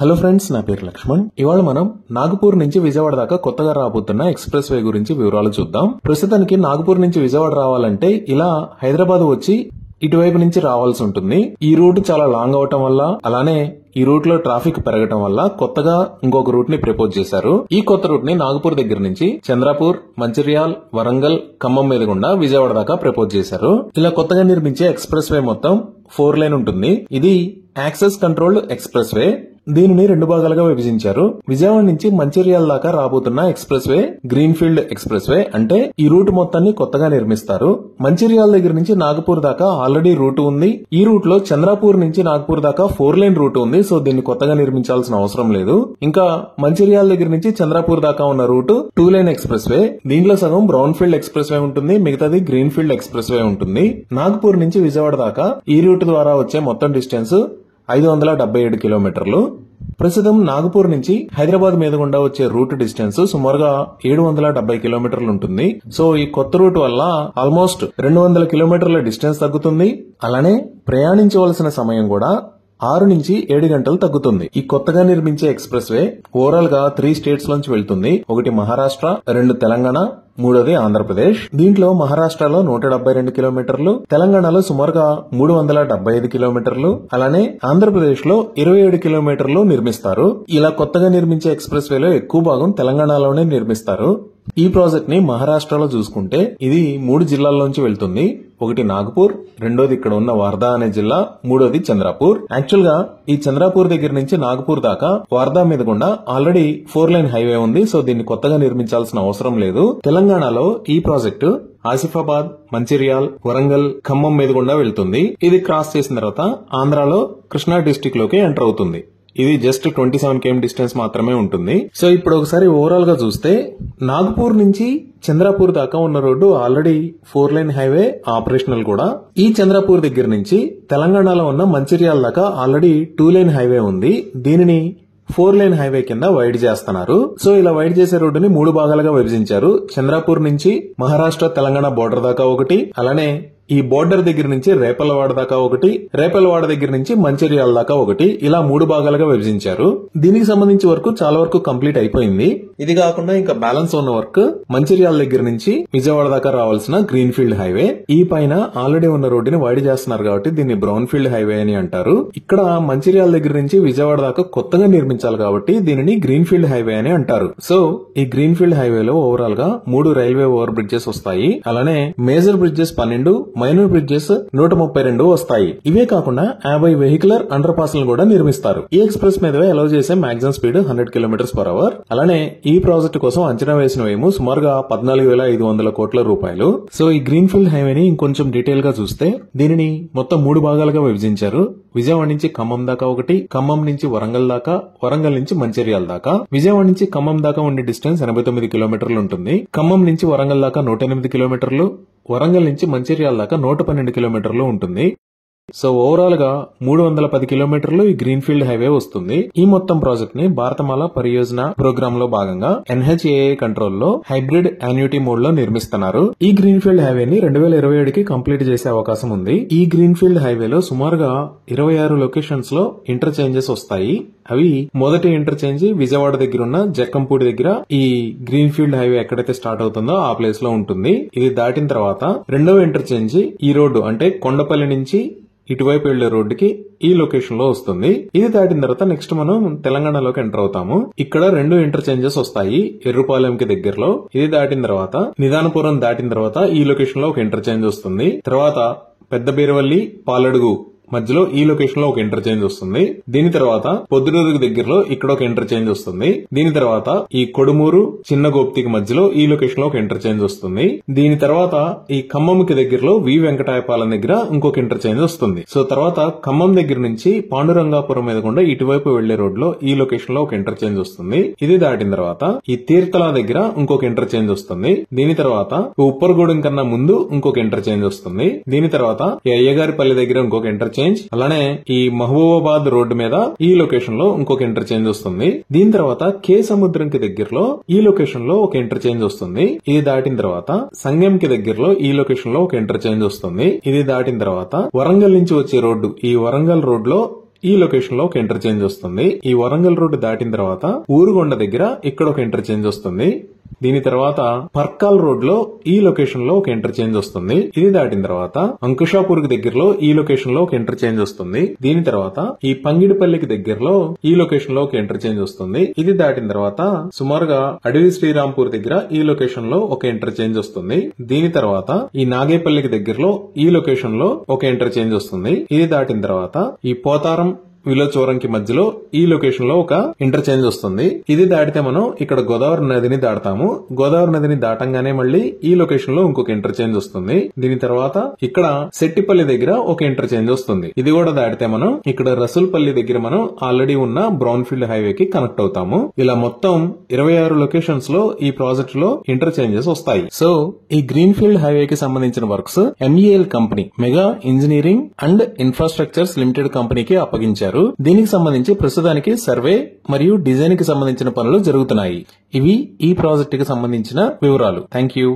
Hello friends, నా పేరు లక్ష్మణ్. ఇవాళ మనం నాగపూర్ నుంచి విజయవాడ దాకా కొత్తగా రాబోతున్న ఎక్స్ప్రెస్ వే గురించి వివరాలు చూద్దాం. ప్రస్తుతానికి నాగపూర్ నుంచి విజయవాడ రావాలంటే ఇలా హైదరాబాద్ వచ్చి ఇటువైపు నుంచి రావాల్సి ఉంటుంది. ఈ రూట్ చాలా లాంగ్ అవటం వల్ల, అలానే ఈ రూట్ లో ట్రాఫిక్ పెరగటం వల్ల కొత్తగా ఇంకొక రూట్ ని ప్రపోజ్ చేశారు. ఈ కొత్త రూట్ ని నాగపూర్ దగ్గర నుంచి చంద్రాపూర్, మంచిర్యాల్, వరంగల్, ఖమ్మం మీద గుండా విజయవాడ దాకా ప్రపోజ్ చేశారు. ఇలా కొత్తగా నిర్మించే ఎక్స్ప్రెస్ వే మొత్తం 4 లైన్ ఉంటుంది. ఇది యాక్సెస్ కంట్రోల్డ్ ఎక్స్ప్రెస్ వే. దీనిని 2 భాగాలుగా విభజించారు. విజయవాడ నుంచి మంచిర్యాల దాకా రాబోతున్న express way green field express way, అంటే ఈ రూట్ మొత్తాన్ని కొత్తగా నిర్మిస్తారు. మంచిర్యాల దగ్గర నుంచి నాగపూర్ దాకా ఆల్రెడీ రూట్ ఉంది. ఈ రూట్ లో చంద్రాపూర్ నుంచి నాగపూర్ దాకా 4 లైన్ రూట్ ఉంది. సో దీన్ని కొత్తగా నిర్మించాల్సిన అవసరం లేదు. ఇంకా మంచిర్యాల దగ్గర నుంచి చంద్రాపూర్ దాకా ఉన్న రూట్ 2 లైన్ ఎక్స్ప్రెస్ వే. దీంట్లో సగం బ్రౌన్ ఫీల్డ్ ఎక్స్ప్రెస్ వే ఉంటుంది, మిగతాది గ్రీన్ ఫీల్డ్ ఎక్స్ప్రెస్ వే ఉంటుంది. నాగపూర్ నుంచి విజయవాడ దాకా ఈ రూట్ ద్వారా వచ్చే మొత్తం డిస్టెన్స్ 577 కిలోమీటర్లు. ప్రస్తుతం నాగపూర్ నుంచి హైదరాబాద్ మీద గుండా వచ్చే రూట్ డిస్టెన్స్ సుమారుగా 770 కిలోమీటర్లు ఉంటుంది. సో ఈ కొత్త రూట్ వల్ల ఆల్మోస్ట్ 200 కిలోమీటర్ల డిస్టెన్స్ తగ్గుతుంది. అలానే ప్రయాణించవలసిన సమయం కూడా 6 నుంచి 7 గంటలు తగ్గుతుంది. ఈ కొత్తగా నిర్మించే ఎక్స్ప్రెస్ వే ఓవరాల్ గా 3 స్టేట్స్ నుంచి వెళ్తుంది. ఒకటి మహారాష్ట్ర, 2 తెలంగాణ, 3వది ఆంధ్రప్రదేశ్. దీంట్లో మహారాష్ట్రలో 172 కిలోమీటర్లు, తెలంగాణలో సుమారుగా 375 కిలోమీటర్లు, అలానే ఆంధ్రప్రదేశ్ లో 27 కిలోమీటర్లు నిర్మిస్తారు. ఇలా కొత్తగా నిర్మించే ఎక్స్ప్రెస్ వేలో ఎక్కువ భాగం తెలంగాణలోనే నిర్మిస్తారు. ఈ ప్రాజెక్ట్ ని మహారాష్ట్రలో చూసుకుంటే ఇది 3 జిల్లాల్లోంచి వెళ్తుంది. ఒకటి నాగపూర్, రెండోది ఇక్కడ ఉన్న వార్దా అనే జిల్లా, మూడోది చంద్రాపూర్. యాక్చువల్ గా ఈ చంద్రాపూర్ దగ్గర నుంచి నాగపూర్ దాకా వార్దా మీద గుండా ఆల్రెడీ 4 లైన్ హైవే ఉంది. సో దీన్ని కొత్తగా నిర్మించాల్సిన అవసరం లేదు. తెలంగాణలో ఈ ప్రాజెక్టు ఆసిఫాబాద్, మంచిర్యాల్, వరంగల్, ఖమ్మం మీద గుండా వెళ్తుంది. ఇది క్రాస్ చేసిన తర్వాత ఆంధ్రాలో కృష్ణా డిస్టిక్ లోకి ఎంటర్ అవుతుంది. ఇది జస్ట్ 27 km డిస్టెన్స్ మాత్రమే ఉంటుంది. సో ఇప్పుడు ఒకసారి ఓవరాల్ గా చూస్తే నాగపూర్ నుంచి చంద్రాపూర్ దాకా ఉన్న road already 4 line highway operational కూడా. ఈ చంద్రాపూర్ దగ్గర నుంచి తెలంగాణలో ఉన్న మంచిర్యాల దాకా ఆల్రెడీ 2 లైన్ హైవే ఉంది. దీనిని 4 లైన్ హైవే కింద వైడ్ చేస్తున్నారు. సో ఇలా వైడ్ చేసే రోడ్డుని 3 భాగాలుగా విభజించారు. చంద్రాపూర్ నుంచి మహారాష్ట్ర, తెలంగాణ బోర్డర్ దాకా ఒకటి, అలానే ఈ బోర్డర్ దగ్గర నుంచి రేపల్లవాడ దాకా ఒకటి, రేపల్లవాడ దగ్గర నుంచి మంచిర్యాల దాకా ఒకటి, ఇలా 3 భాగాలుగా విభజించారు. దీనికి సంబంధించి వర్క్ చాలా వరకు కంప్లీట్ అయిపోయింది. ఇది కాకుండా ఇంకా బ్యాలెన్స్ ఉన్న వర్క్ మంచిర్యాల దగ్గర నుంచి విజయవాడ దాకా రావాల్సిన గ్రీన్ ఫీల్డ్ హైవే. ఈ పైన ఆల్రెడీ ఉన్న రోడ్డుని వైడ్ చేస్తున్నారు కాబట్టి దీన్ని బ్రౌన్ ఫీల్డ్ హైవే అని అంటారు. ఇక్కడ మంచిర్యాల దగ్గర నుంచి విజయవాడ దాకా కొత్తగా నిర్మించాలి కాబట్టి దీనిని గ్రీన్ ఫీల్డ్ హైవే అని అంటారు. సో ఈ గ్రీన్ ఫీల్డ్ హైవేలో ఓవరాల్ గా 3 రైల్వే ఓవర్ బ్రిడ్జెస్ వస్తాయి. అలానే మేజర్ బ్రిడ్జెస్ 12, మైనర్ బ్రిడ్జెస్ 132 వస్తాయి. ఇవే కాకుండా 50 వెహికులర్ అండర్ పాస్ లను కూడా నిర్మిస్తారు. ఈ ఎక్స్ప్రెస్ మీద అలౌ చేసే మాక్సిమం స్పీడ్ 100 km/h. అలానే ఈ ప్రాజెక్టు కోసం అంచనా వేసిన వ్యయం సుమారుగా 14,500 కోట్ల రూపాయలు. సో ఈ గ్రీన్ ఫీల్డ్ హైవేని ఇంకొంచెం డీటెయిల్ గా చూస్తే దీనిని మొత్తం 3 భాగాలుగా విభజించారు. విజయవాడ నుంచి ఖమ్మం దాకా ఒకటి, ఖమ్మం నుంచి వరంగల్ దాకా, వరంగల్ నుంచి మంచిర్యాల దాకా. విజయవాడ నుంచి ఖమ్మం దాకా ఉండే డిస్టెన్స్ 89 కిలోమీటర్లు ఉంటుంది. ఖమ్మం నుంచి వరంగల్ దాకా 108 కిలోమీటర్లు, వరంగల్ నుంచి మంచిర్యాల దాకా 112 కిలోమీటర్లు ఉంటుంది. సో ఓవరాల్ గా 310 కిలోమీటర్లు ఈ గ్రీన్ ఫీల్డ్ హైవే వస్తుంది. ఈ మొత్తం ప్రాజెక్ట్ ని భారతమాల పరియోజన ప్రోగ్రామ్ లో భాగంగా NHAI కంట్రోల్ లో హైబ్రిడ్ యాన్యుటీ మోడ్ లో నిర్మిస్తున్నారు. ఈ గ్రీన్ ఫీల్డ్ హైవేని 2027కి కంప్లీట్ చేసే అవకాశం ఉంది. ఈ గ్రీన్ ఫీల్డ్ హైవేలో సుమారుగా 26 లొకేషన్స్ లో ఇంటర్చేంజెస్ వస్తాయి. అవి మొదటి ఇంటర్చేంజ్ విజయవాడ దగ్గర ఉన్న జక్కంపూడి దగ్గర ఈ గ్రీన్ ఫీల్డ్ హైవే ఎక్కడైతే స్టార్ట్ అవుతుందో ఆ ప్లేస్ లో ఉంటుంది. ఇది దాటిన తర్వాత రెండవ ఇంటర్చేంజ్ ఈ రోడ్డు అంటే కొండపల్లి నుంచి ఇటువైపు వెళ్లే రోడ్డుకి ఈ లొకేషన్ లో వస్తుంది. ఇది దాటిన తర్వాత నెక్స్ట్ మనం తెలంగాణలోకి ఎంటర్ అవుతాము. ఇక్కడ 2 ఇంటర్చేంజెస్ వస్తాయి ఎర్రుపాలెంకి దగ్గరలో. ఇది దాటిన తర్వాత నిదానపురం దాటిన తర్వాత ఈ లొకేషన్ లో ఒక ఇంటర్చేంజ్ వస్తుంది. తర్వాత పెద్ద బీరవల్లి, పాలడుగు మధ్యలో ఈ లొకేషన్ లో ఒక ఇంటర్చేంజ్ వస్తుంది. దీని తర్వాత పొద్దుటూరుకు దగ్గరలో ఇక్కడ ఒక ఇంటర్చేంజ్ వస్తుంది. దీని తర్వాత ఈ కొడుమూరు, చిన్న గోప్తికి మధ్యలో ఈ లొకేషన్ లో ఒక ఇంటర్చేంజ్ వస్తుంది. దీని తర్వాత ఈ ఖమ్మంకి దగ్గరలో వి వెంకటాయపాలెం దగ్గర ఇంకొక ఇంటర్చేంజ్ వస్తుంది. సో తర్వాత ఖమ్మం దగ్గర నుంచి పాండురంగాపురం మీద గుండా ఇటువైపు వెళ్లే రోడ్ లో ఈ లొకేషన్ లో ఒక ఇంటర్చేంజ్ వస్తుంది. ఇది దాటిన తర్వాత ఈ తీర్థల దగ్గర ఇంకొక ఇంటర్చేంజ్ వస్తుంది. దీని తర్వాత ఉప్పర్గూడెం కన్నా ముందు ఇంకొక ఇంటర్చేంజ్ వస్తుంది. దీని తర్వాత ఈ అయ్యగారిపల్లి దగ్గర ఇంకొక ఇంటర్చేంజ్, అలానే ఈ మహబూబాబాద్ రోడ్డు మీద ఈ లొకేషన్ లో ఇంకొక ఇంటర్చేంజ్ వస్తుంది. దీని తర్వాత కే సముద్రంకి దగ్గరలో ఈ లొకేషన్ లో ఒక ఇంటర్చేంజ్ వస్తుంది. ఇది దాటిన తర్వాత సంగంకి దగ్గరలో ఈ లొకేషన్ లో ఒక ఇంటర్చేంజ్ వస్తుంది. ఇది దాటిన తర్వాత వరంగల్ నుంచి వచ్చే రోడ్డు, ఈ వరంగల్ రోడ్ లో ఈ లొకేషన్ లో ఒక ఇంటర్చేంజ్ వస్తుంది. ఈ వరంగల్ రోడ్డు దాటిన తర్వాత ఊరుగొండ దగ్గర ఇక్కడ ఒక ఇంటర్చేంజ్ వస్తుంది. దీని తర్వాత పర్కాల్ రోడ్ లో ఈ లొకేషన్ లో ఒక ఇంటర్చేంజ్ వస్తుంది. ఇది దాటిన తర్వాత అంకుషాపూర్ కి దగ్గరలో ఈ లొకేషన్ లో ఒక ఇంటర్చేంజ్ వస్తుంది. దీని తర్వాత ఈ పంగిడిపల్లికి దగ్గరలో ఈ లొకేషన్ లో ఒక ఇంటర్చేంజ్ వస్తుంది. ఇది దాటిన తర్వాత సుమారుగా అడవి శ్రీరాంపూర్ దగ్గర ఈ లొకేషన్ లో ఒక ఇంటర్చేంజ్ వస్తుంది. దీని తర్వాత ఈ నాగేపల్లికి దగ్గరలో ఈ లొకేషన్ లో ఒక ఇంటర్చేంజ్ వస్తుంది. ఇది దాటిన తర్వాత ఈ పోతారం విలోచోరంకి మధ్యలో ఈ లొకేషన్ లో ఒక ఇంటర్చేంజ్ వస్తుంది. ఇది దాటితే మనం ఇక్కడ గోదావరి నదిని దాటతాము. గోదావరి నదిని దాటంగానే మళ్ళీ ఈ లొకేషన్ లో ఇంకొక ఇంటర్చేంజ్ వస్తుంది. దీని తర్వాత ఇక్కడ సెట్టిపల్లి దగ్గర ఒక ఇంటర్చేంజ్ వస్తుంది. ఇది కూడా దాటితే మనం ఇక్కడ రసూల్పల్లి దగ్గర మనం ఆల్రెడీ ఉన్న బ్రౌన్ ఫీల్డ్ హైవే కి కనెక్ట్ అవుతాము. ఇలా మొత్తం 26 లొకేషన్స్ లో ఈ ప్రాజెక్ట్ లో ఇంటర్చేంజెస్ వస్తాయి. సో ఈ గ్రీన్ ఫీల్డ్ హైవే కి సంబంధించిన works MEL company, mega engineering and infrastructures limited కంపెనీకి అప్పగించారు. దీనికి సంబంధించి ప్రస్తుతానికి సర్వే మరియు డిజైన్ కి సంబంధించిన పనులు జరుగుతున్నాయి. ఇవి ఈ ప్రాజెక్ట్ కి సంబంధించిన వివరాలు. Thank you.